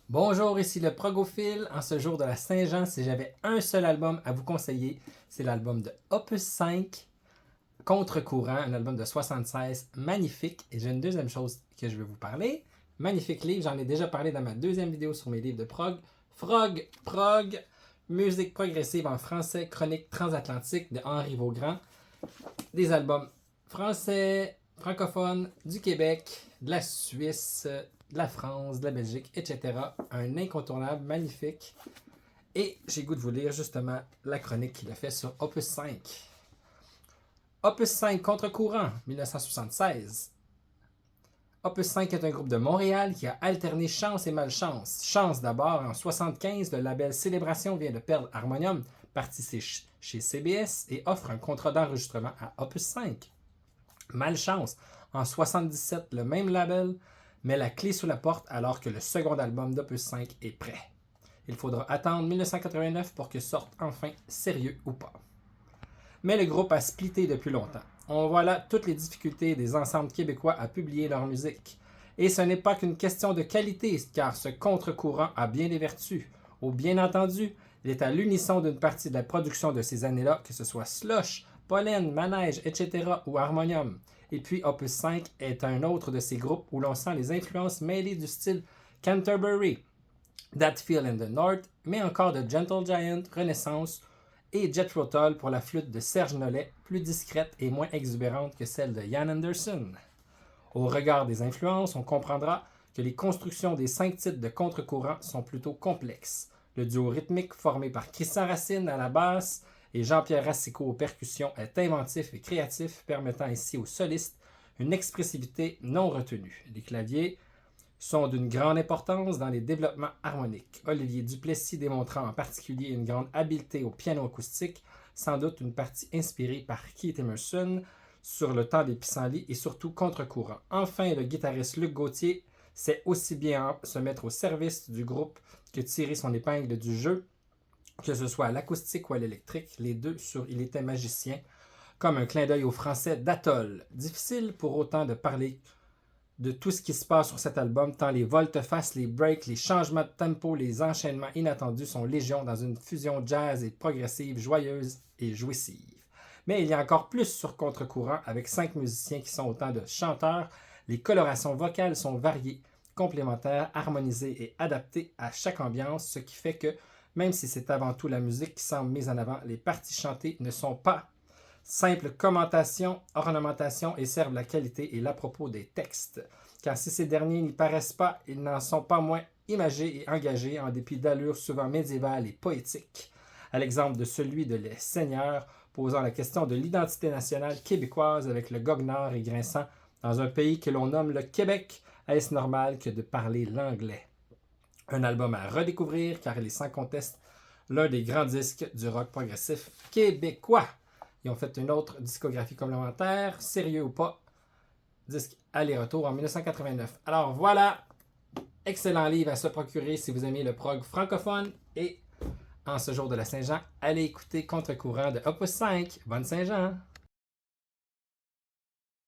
Bonjour, ici le Progophile. En ce jour de la Saint-Jean, si j'avais un seul album à vous conseiller, c'est l'album de Opus 5, Contre-courant, un album de 76, magnifique. Et j'ai une deuxième chose que je vais vous parler. Magnifique livre, j'en ai déjà parlé dans ma deuxième vidéo sur mes livres de prog. Prog, musique progressive en français, chronique transatlantique de Henri Vaugran. Des albums français, francophones, du Québec, de la Suisse, de la France, de la Belgique, etc. Un incontournable, magnifique. Et j'ai goût de vous lire justement la chronique qu'il a fait sur Opus 5. Opus 5 Contre-courant, 1976. Opus 5 est un groupe de Montréal qui a alterné chance et malchance. Chance d'abord, en 1975, le label Célébration vient de perdre Harmonium, parti chez CBS, et offre un contrat d'enregistrement à Opus 5. Malchance, en 1977, le même label met la clé sous la porte alors que le second album d'Opus 5 est prêt. Il faudra attendre 1989 pour que sorte enfin Sérieux ou pas. Mais le groupe a splitté depuis longtemps. On voit là toutes les difficultés des ensembles québécois à publier leur musique. Et ce n'est pas qu'une question de qualité, car ce contre-courant a bien des vertus. Au bien entendu, il est à l'unisson d'une partie de la production de ces années-là, que ce soit Slush, Pollen, Manège, etc. ou Harmonium. Et puis Opus 5 est un autre de ces groupes où l'on sent les influences mêlées du style Canterbury, That Feel in the North, mais encore de Gentle Giant, Renaissance et Jethro Tull pour la flûte de Serge Nollet, plus discrète et moins exubérante que celle de Ian Anderson. Au regard des influences, on comprendra que les constructions des 5 titres de contre-courant sont plutôt complexes. Le duo rythmique formé par Christian Racine à la basse et Jean-Pierre Racicot aux percussions est inventif et créatif, permettant ainsi aux solistes une expressivité non retenue. Les claviers sont d'une grande importance dans les développements harmoniques. Olivier Duplessis démontrant en particulier une grande habileté au piano acoustique, sans doute une partie inspirée par Keith Emerson sur le temps des pissenlits et surtout contre-courant. Enfin, le guitariste Luc Gauthier sait aussi bien se mettre au service du groupe que tirer son épingle du jeu, que ce soit à l'acoustique ou à l'électrique, les deux sur Il était magicien, comme un clin d'œil au français d'Atoll. Difficile pour autant de parler de tout ce qui se passe sur cet album, tant les volte-face, les breaks, les changements de tempo, les enchaînements inattendus sont légion dans une fusion jazz et progressive, joyeuse et jouissive. Mais il y a encore plus sur contre-courant, avec 5 musiciens qui sont autant de chanteurs. Les colorations vocales sont variées, complémentaires, harmonisées et adaptées à chaque ambiance, ce qui fait que, même si c'est avant tout la musique qui semble mise en avant, les parties chantées ne sont pas simple commentation, ornementation et servent la qualité et l'à-propos des textes. Car si ces derniers n'y paraissent pas, ils n'en sont pas moins imagés et engagés en dépit d'allures souvent médiévales et poétiques. À l'exemple de celui de Les Seigneurs, posant la question de l'identité nationale québécoise avec le goguenard et grinçant dans un pays que l'on nomme le Québec, est-ce normal que de parler l'anglais? Un album à redécouvrir car il est sans conteste l'un des grands disques du rock progressif québécois. Ils ont fait une autre discographie complémentaire, Sérieux ou pas, disque aller-retour en 1989. Alors voilà, excellent livre à se procurer si vous aimez le prog francophone. Et en ce jour de la Saint-Jean, allez écouter Contre-courant de Opus 5. Bonne Saint-Jean!